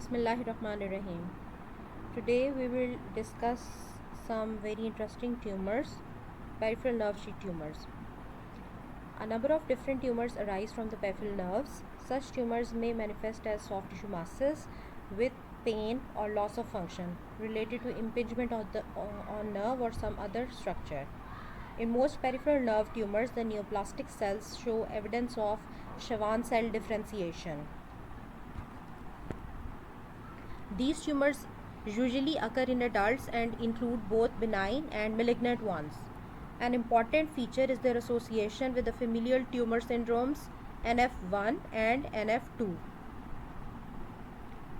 Bismillahirrahmanirrahim. Today we will discuss some very interesting tumors, peripheral nerve sheath tumors. A number of different tumors arise from the peripheral nerves. Such tumors may manifest as soft tissue masses with pain or loss of function related to impingement of on nerve or some other structure. In most peripheral nerve tumors, the neoplastic cells show evidence of Schwann cell differentiation. These tumors usually occur in adults and include both benign and malignant ones. An important feature is their association with the familial tumor syndromes NF1 and NF2,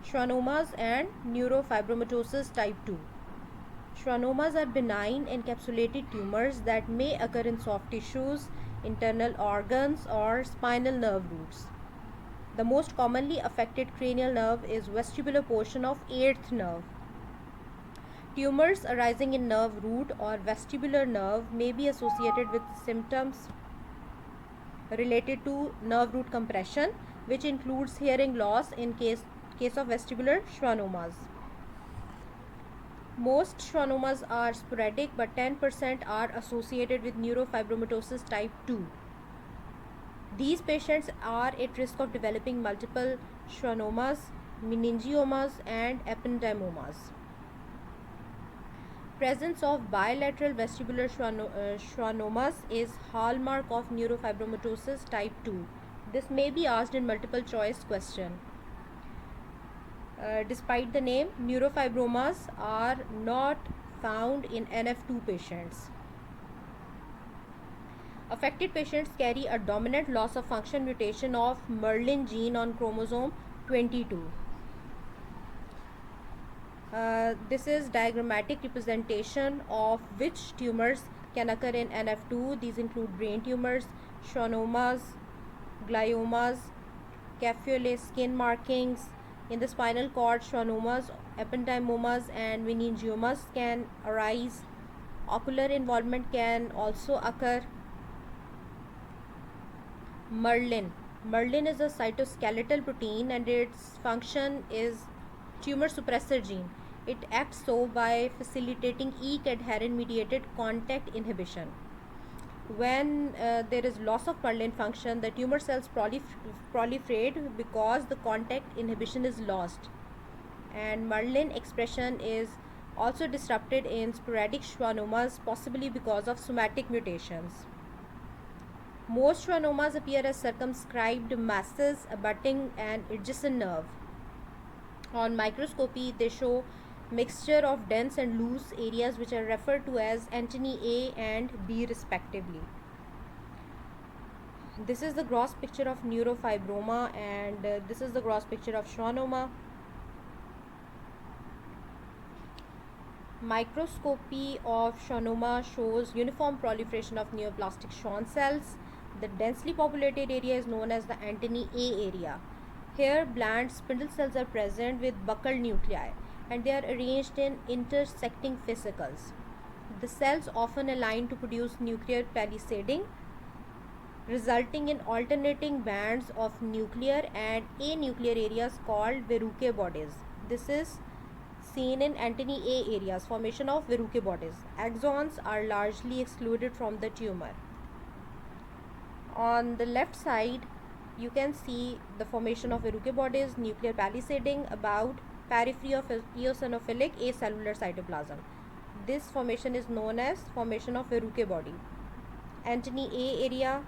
schwannomas and neurofibromatosis type 2. Schwannomas are benign encapsulated tumors that may occur in soft tissues, internal organs, or spinal nerve roots. The most commonly affected cranial nerve is vestibular portion of 8th nerve. Tumors arising in nerve root or vestibular nerve may be associated with symptoms related to nerve root compression, which includes hearing loss in case of vestibular schwannomas. Most schwannomas are sporadic, but 10% are associated with neurofibromatosis type 2. These patients are at risk of developing multiple schwannomas, meningiomas, and ependymomas. Presence of bilateral vestibular schwannomas is hallmark of neurofibromatosis type 2. This may be asked in multiple choice question. Despite the name, neurofibromas are not found in NF2 patients. Affected patients carry a dominant loss of function mutation of Merlin gene on chromosome 22. This is diagrammatic representation of which tumors can occur in NF2. These include brain tumors, schwannomas, gliomas, caphulae skin markings. In the spinal cord, schwannomas, ependymomas, and meningiomas can arise. Ocular involvement can also occur. Merlin is a cytoskeletal protein and its function is tumor suppressor gene. It acts so by facilitating EEC adherent mediated contact inhibition. When there is loss of Merlin function, the tumor cells proliferate because the contact inhibition is lost, and Merlin expression is also disrupted in sporadic schwannomas, possibly because of somatic mutations. Most schwannomas appear as circumscribed masses abutting an adjacent nerve. On microscopy, they show mixture of dense and loose areas which are referred to as antennae A and B respectively. This is the gross picture of neurofibroma, and this is the gross picture of schwannoma. Microscopy of schwannoma shows uniform proliferation of neoplastic Schwann cells. The densely populated area is known as the antennae A area. Here, bland spindle cells are present with buccal nuclei, and they are arranged in intersecting fascicles. The cells often align to produce nuclear palisading, resulting in alternating bands of nuclear and anuclear areas called Verrucke bodies. This is seen in antennae A areas, formation of Verrucke bodies. Axons are largely excluded from the tumor. On the left side, you can see the formation of Verrucke bodies, nuclear palisading about periphery of eosinophilic acellular cytoplasm. This formation is known as formation of Verrucke body. Antennae A area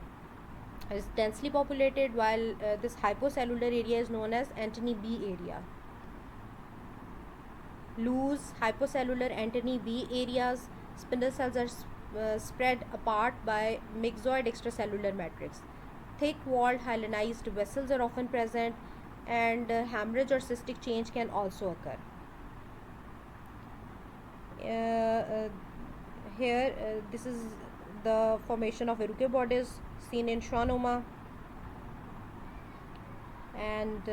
is densely populated, while this hypocellular area is known as antennae B area. Loose hypocellular antennae B areas, spindle cells are spread apart by myxoid extracellular matrix. Thick walled hyalinized vessels are often present, and hemorrhage or cystic change can also occur. Here this is the formation of Verrucke bodies seen in schwannoma, and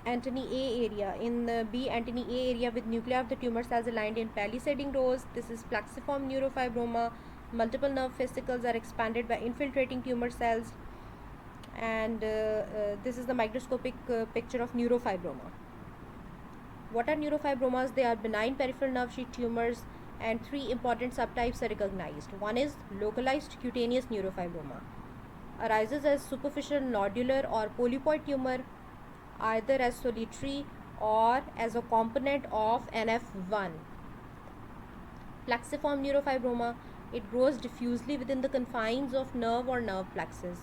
antennae A area. In the B antennae A area with nuclei of the tumor cells aligned in palisading rows. This is plexiform neurofibroma. Multiple nerve fascicles are expanded by infiltrating tumor cells. And this is the microscopic picture of neurofibroma. What are neurofibromas? They are benign peripheral nerve sheath tumors, and three important subtypes are recognized. One is localized cutaneous neurofibroma, arises as superficial nodular or polypoid tumor, either as solitary or as a component of NF1. Plexiform neurofibroma, it grows diffusely within the confines of nerve or nerve plexus.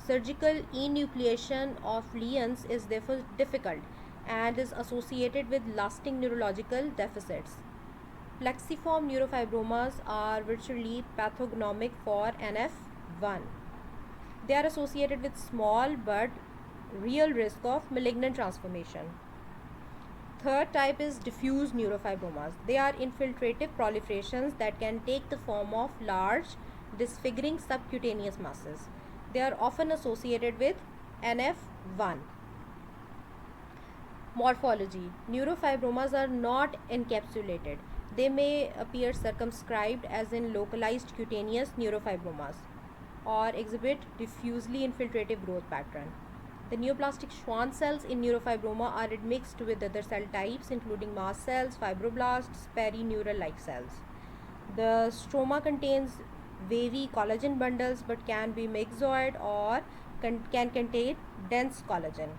Surgical enucleation of lesions is therefore difficult and is associated with lasting neurological deficits. Plexiform neurofibromas are virtually pathognomic for NF1. They are associated with small but real risk of malignant transformation. Third type is diffuse neurofibromas. They are infiltrative proliferations that can take the form of large, disfiguring subcutaneous masses. They are often associated with NF1. Morphology. Neurofibromas are not encapsulated. They may appear circumscribed, as in localized cutaneous neurofibromas, or exhibit diffusely infiltrative growth pattern. The neoplastic Schwann cells in neurofibroma are admixed with other cell types, including mast cells, fibroblasts, perineural-like cells. The stroma contains wavy collagen bundles but can be myxoid or can contain dense collagen.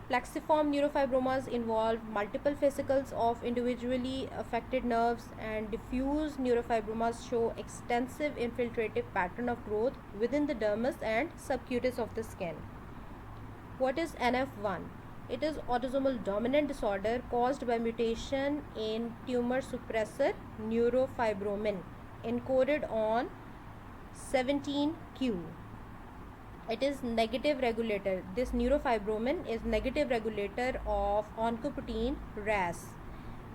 Plexiform neurofibromas involve multiple fascicles of individually affected nerves, and diffuse neurofibromas show extensive infiltrative pattern of growth within the dermis and subcutis of the skin. What is NF1? It is autosomal dominant disorder caused by mutation in tumor suppressor neurofibromin encoded on 17q. It is negative regulator. This neurofibromin is negative regulator of oncoprotein RAS,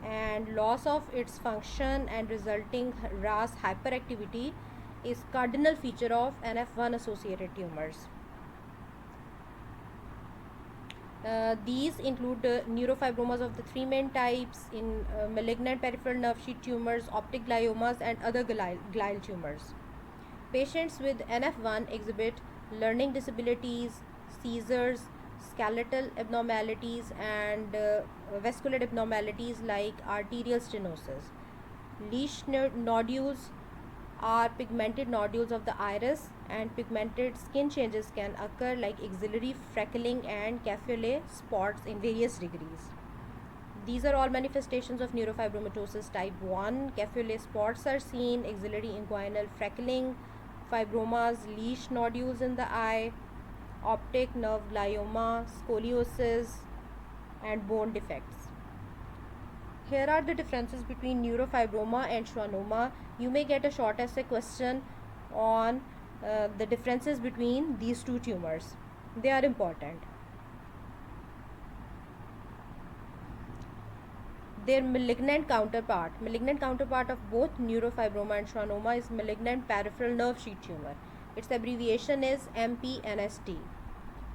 and loss of its function and resulting RAS hyperactivity is cardinal feature of NF1 associated tumors. These include neurofibromas of the three main types in malignant peripheral nerve sheath tumors, optic gliomas, and other glial tumors. Patients with NF1 exhibit learning disabilities, seizures, skeletal abnormalities, and vascular abnormalities like arterial stenosis. Leash nodules are pigmented nodules of the iris, and pigmented skin changes can occur like axillary freckling and cafe spots in various degrees. These are all manifestations of neurofibromatosis type 1. Cafe spots are seen, axillary inguinal freckling, fibromas, leash nodules in the eye, optic nerve glioma, scoliosis, and bone defects. Here are the differences between neurofibroma and schwannoma. You may get a short essay question on the differences between these two tumors. They are important. Their malignant counterpart of both neurofibroma and schwannoma is malignant peripheral nerve sheath tumor. Its abbreviation is MPNST.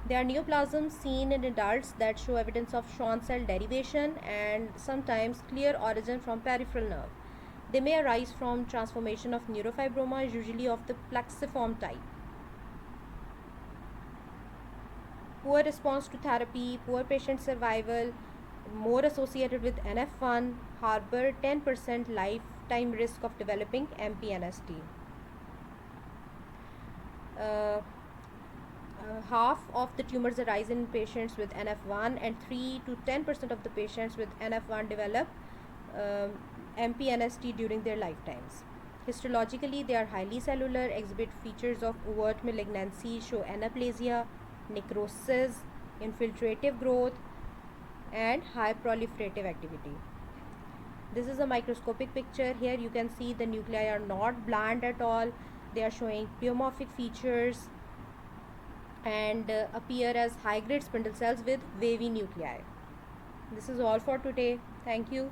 There are neoplasms seen in adults that show evidence of Schwann cell derivation and sometimes clear origin from peripheral nerve. They may arise from transformation of neurofibroma, usually of the plexiform type. Poor response to therapy, poor patient survival, more associated with NF1, harbor 10% lifetime risk of developing MPNST. Half of the tumors arise in patients with NF1, and 3 to 10% of the patients with NF1 develop MPNST during their lifetimes. Histologically, they are highly cellular, exhibit features of overt malignancy, show anaplasia, necrosis, infiltrative growth, and high proliferative activity. This is a microscopic picture. Here you can see the nuclei are not bland at all. They are showing pleomorphic features and appear as high-grade spindle cells with wavy nuclei. This is all for today. Thank you.